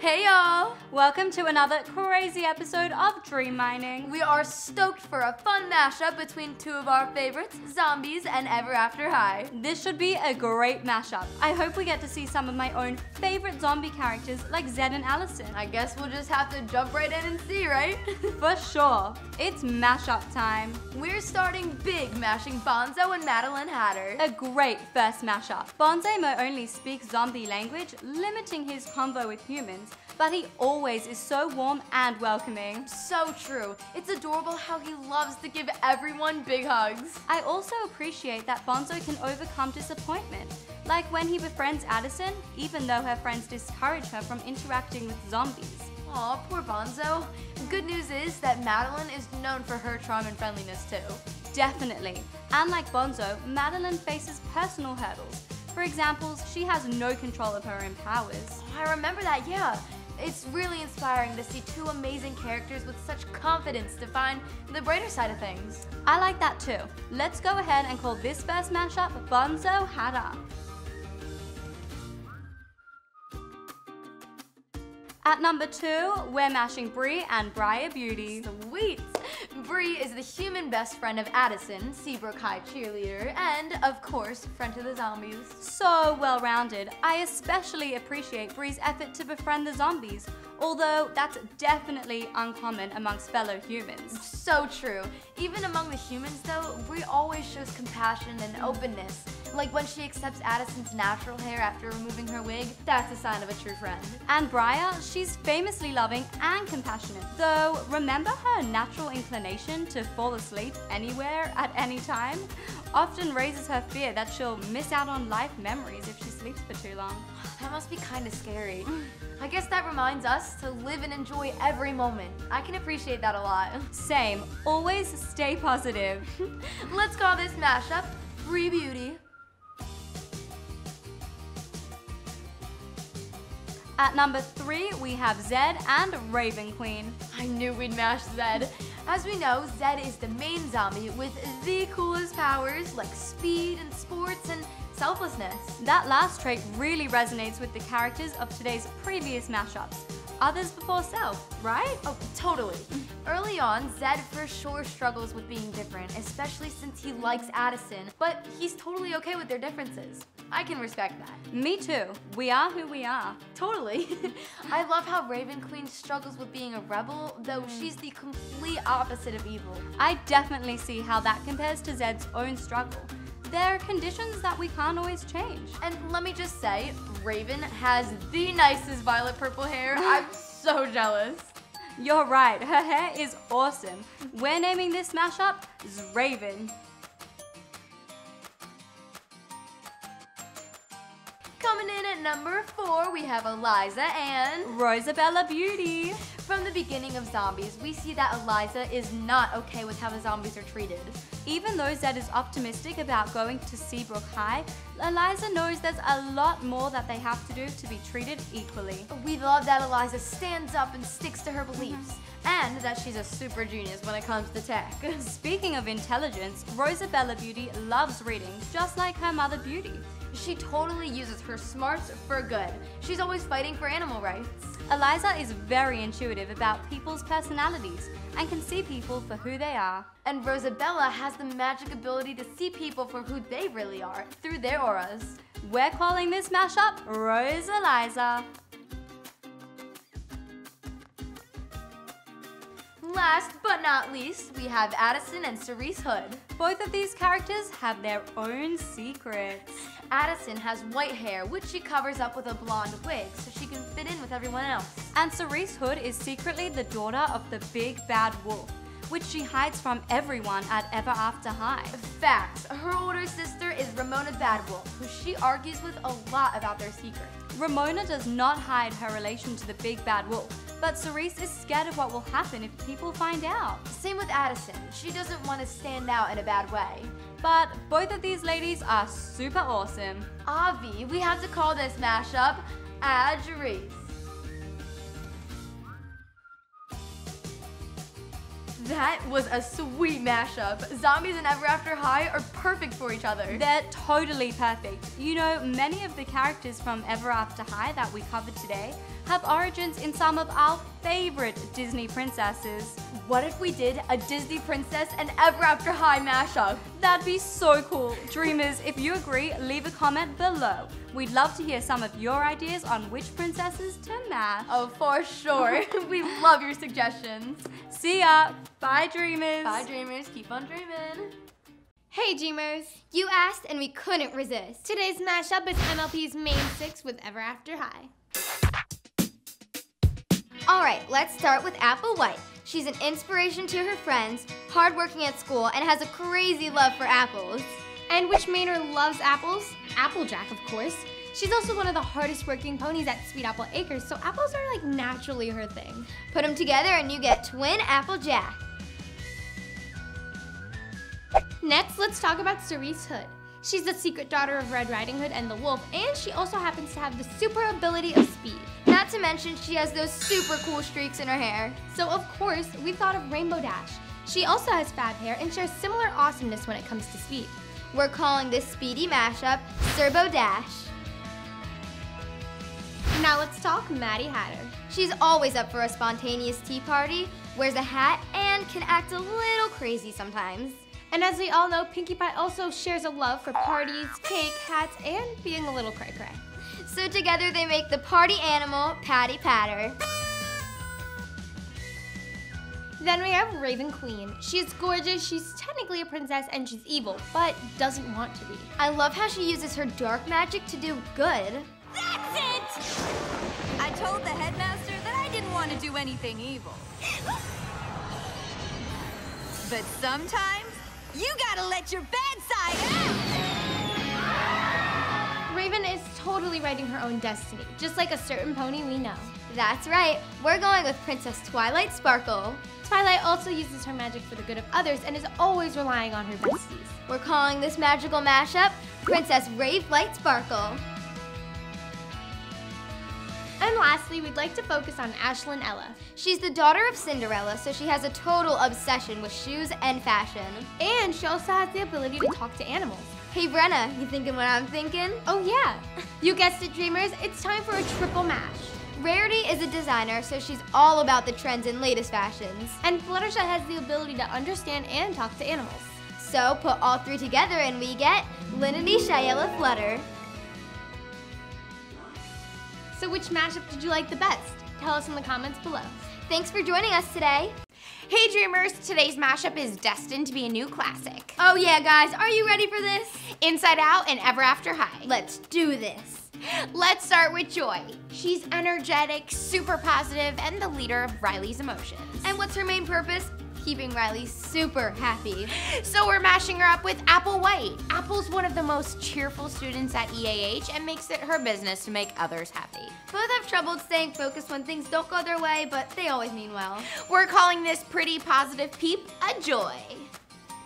Hey y'all! Welcome to another crazy episode of Dream Mining. We are stoked for a fun mashup between two of our favorites, Zombies and Ever After High. This should be a great mashup. I hope we get to see some of my own favorite zombie characters like Zed and Addison. I guess we'll just have to jump right in and see, right? For sure. It's mashup time. We're starting big, mashing Bonzo and Madeline Hatter. A great first mashup. Bonzo may only speak zombie language, limiting his convo with humans, but he always is so warm and welcoming. So true. It's adorable how he loves to give everyone big hugs. I also appreciate that Bonzo can overcome disappointment, like when he befriends Addison, even though her friends discourage her from interacting with zombies. Aw, poor Bonzo. Good news is that Madeline is known for her charm and friendliness too. Definitely. And like Bonzo, Madeline faces personal hurdles. For example, she has no control of her own powers. Oh, I remember that, yeah. It's really inspiring to see two amazing characters with such confidence to find the brighter side of things. I like that too. Let's go ahead and call this first mashup Bonzo Hatter. At number 2, we're mashing Bree and Briar Beauty. Sweet! Bree is the human best friend of Addison, Seabrook High cheerleader, and, of course, friend to the zombies. So well-rounded. I especially appreciate Bree's effort to befriend the zombies, although that's definitely uncommon amongst fellow humans. So true. Even among the humans, though, Bree always shows compassion and openness. Like when she accepts Addison's natural hair after removing her wig, that's a sign of a true friend. And Briar, she's famously loving and compassionate, though remember her natural inclination to fall asleep anywhere at any time? Often raises her fear that she'll miss out on life memories if she sleeps for too long. That must be kind of scary. I guess that reminds us to live and enjoy every moment. I can appreciate that a lot. Same. Always stay positive. Let's call this mashup Bree Beauty. At number 3, we have Zed and Raven Queen. I knew we'd mash Zed. As we know, Zed is the main zombie with the coolest powers like speed and sports and selflessness. That last trait really resonates with the characters of today's previous mashups. Others before self, right? Oh, totally. Early on, Zed for sure struggles with being different, especially since he likes Addison, but he's totally okay with their differences. I can respect that. Me too. We are who we are. Totally. I love how Raven Queen struggles with being a rebel, though she's the complete opposite of evil. I definitely see how that compares to Zed's own struggle. There are conditions that we can't always change. And let me just say, Raven has the nicest violet purple hair. I'm so jealous. You're right, her hair is awesome. We're naming this mashup Raven. Coming in at number 4, we have Eliza and Rosabella Beauty. From the beginning of Zombies, we see that Eliza is not okay with how the zombies are treated. Even though Zed is optimistic about going to Seabrook High, Eliza knows there's a lot more that they have to do to be treated equally. We love that Eliza stands up and sticks to her beliefs, and that she's a super genius when it comes to tech. Speaking of intelligence, Rosabella Beauty loves reading, just like her mother Beauty. She totally uses her smarts for good. She's always fighting for animal rights. Eliza is very intuitive about people's personalities and can see people for who they are. And Rosabella has the magic ability to see people for who they really are through their auras. We're calling this mashup Rose Eliza. Last but not least, we have Addison and Cerise Hood. Both of these characters have their own secrets. Addison has white hair, which she covers up with a blonde wig so she can fit in with everyone else. And Cerise Hood is secretly the daughter of the big bad wolf, which she hides from everyone at Ever After High. Facts. Her older sister is Ramona Badwolf, who she argues with a lot about their secret. Ramona does not hide her relation to the big bad wolf, but Cerise is scared of what will happen if people find out. Same with Addison. She doesn't want to stand out in a bad way. But both of these ladies are super awesome. Avi, we have to call this mashup Cerise. That was a sweet mashup. Zombies and Ever After High are perfect for each other. They're totally perfect. You know, many of the characters from Ever After High that we covered today have origins in some of our favorite Disney princesses. What if we did a Disney princess and Ever After High mashup? That'd be so cool. Dreamers, if you agree, leave a comment below. We'd love to hear some of your ideas on which princesses to mash. Oh, for sure. We love your suggestions. See ya. Bye, Dreamers. Bye, Dreamers. Keep on dreaming. Hey Dreamers! You asked and we couldn't resist. Today's mashup is MLP's Main 6 with Ever After High. Alright, let's start with Apple White. She's an inspiration to her friends, hardworking at school, and has a crazy love for apples. And which Mainer loves apples? Applejack, of course. She's also one of the hardest working ponies at Sweet Apple Acres, so apples are like naturally her thing. Put them together and you get twin Applejack. Next, let's talk about Cerise Hood. She's the secret daughter of Red Riding Hood and the Wolf, and she also happens to have the super ability of speed. Not to mention she has those super cool streaks in her hair. So of course, we thought of Rainbow Dash. She also has fab hair and shares similar awesomeness when it comes to speed. We're calling this speedy mashup Serbo Dash. Now let's talk Maddie Hatter. She's always up for a spontaneous tea party, wears a hat, and can act a little crazy sometimes. And as we all know, Pinkie Pie also shares a love for parties, cake, hats, and being a little cray-cray. So together they make the party animal, Patty Patter. Then we have Raven Queen. She's gorgeous, she's technically a princess, and she's evil, but doesn't want to be. I love how she uses her dark magic to do good. That's it! I told the headmaster that I didn't want to do anything evil. But sometimes, you gotta let your bad side out! Raven is totally writing her own destiny, just like a certain pony we know. That's right, we're going with Princess Twilight Sparkle. Twilight also uses her magic for the good of others and is always relying on her besties. We're calling this magical mashup Princess Rave Light Sparkle. And lastly, we'd like to focus on Ashlyn Ella. She's the daughter of Cinderella, so she has a total obsession with shoes and fashion. And she also has the ability to talk to animals. Hey Brenna, you thinking what I'm thinking? Oh yeah, you guessed it, Dreamers, it's time for a triple mash. Rarity is a designer, so she's all about the trends and latest fashions. And Fluttershy has the ability to understand and talk to animals. So put all three together and we get Linity Shayella Flutter. So which mashup did you like the best? Tell us in the comments below. Thanks for joining us today. Hey Dreamers, today's mashup is destined to be a new classic. Oh yeah guys, are you ready for this? Inside Out and Ever After High. Let's do this. Let's start with Joy. She's energetic, super positive, and the leader of Riley's emotions. And what's her main purpose? Keeping Riley super happy. So we're mashing her up with Apple White. Apple's one of the most cheerful students at EAH and makes it her business to make others happy. Both have trouble staying focused when things don't go their way, but they always mean well. We're calling this pretty positive peep a Joy.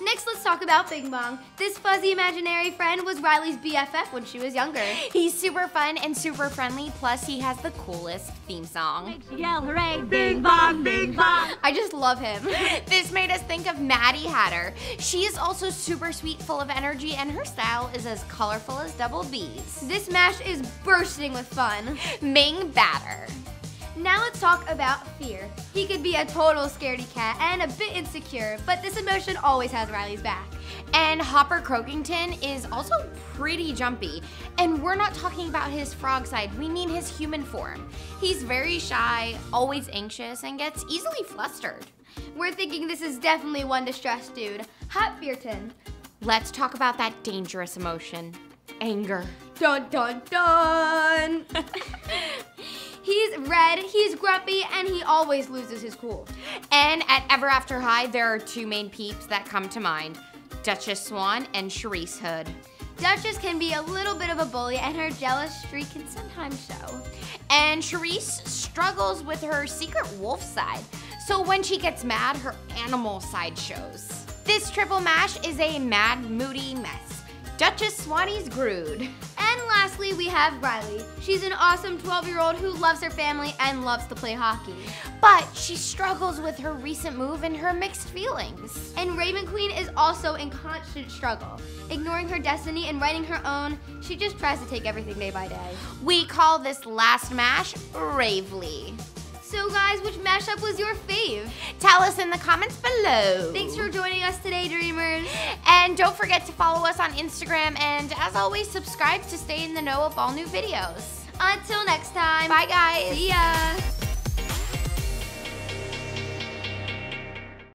Next, let's talk about Bing Bong. This fuzzy imaginary friend was Riley's BFF when she was younger. He's super fun and super friendly, plus he has the coolest theme song. Yell hooray, Bing Bong, Bing Bong! I just love him. This made us think of Maddie Hatter. She is also super sweet, full of energy, and her style is as colorful as double B's. This mash is bursting with fun. Ming Batter. Now let's talk about Fear. He could be a total scaredy cat and a bit insecure, but this emotion always has Riley's back. And Hopper Croakington is also pretty jumpy. And we're not talking about his frog side, we mean his human form. He's very shy, always anxious, and gets easily flustered. We're thinking this is definitely one distressed dude. Hot Fearton. Let's talk about that dangerous emotion, anger. Dun dun dun! He's red, he's grumpy, and he always loses his cool. And at Ever After High, there are two main peeps that come to mind, Duchess Swan and Cerise Hood. Duchess can be a little bit of a bully, and her jealous streak can sometimes show. And Cerise struggles with her secret wolf side, so when she gets mad, her animal side shows. This triple mash is a mad, moody mess. Duchess Swanee's Grood. And lastly, we have Riley. She's an awesome 12-year-old who loves her family and loves to play hockey. But she struggles with her recent move and her mixed feelings. And Raven Queen is also in constant struggle. Ignoring her destiny and writing her own, she just tries to take everything day by day. We call this last mash Ravely. So guys, which mashup was your fave? Tell us in the comments below. Thanks for joining us today, Dreamers. And don't forget to follow us on Instagram, and as always, subscribe to stay in the know of all new videos. Until next time. Bye guys. See ya.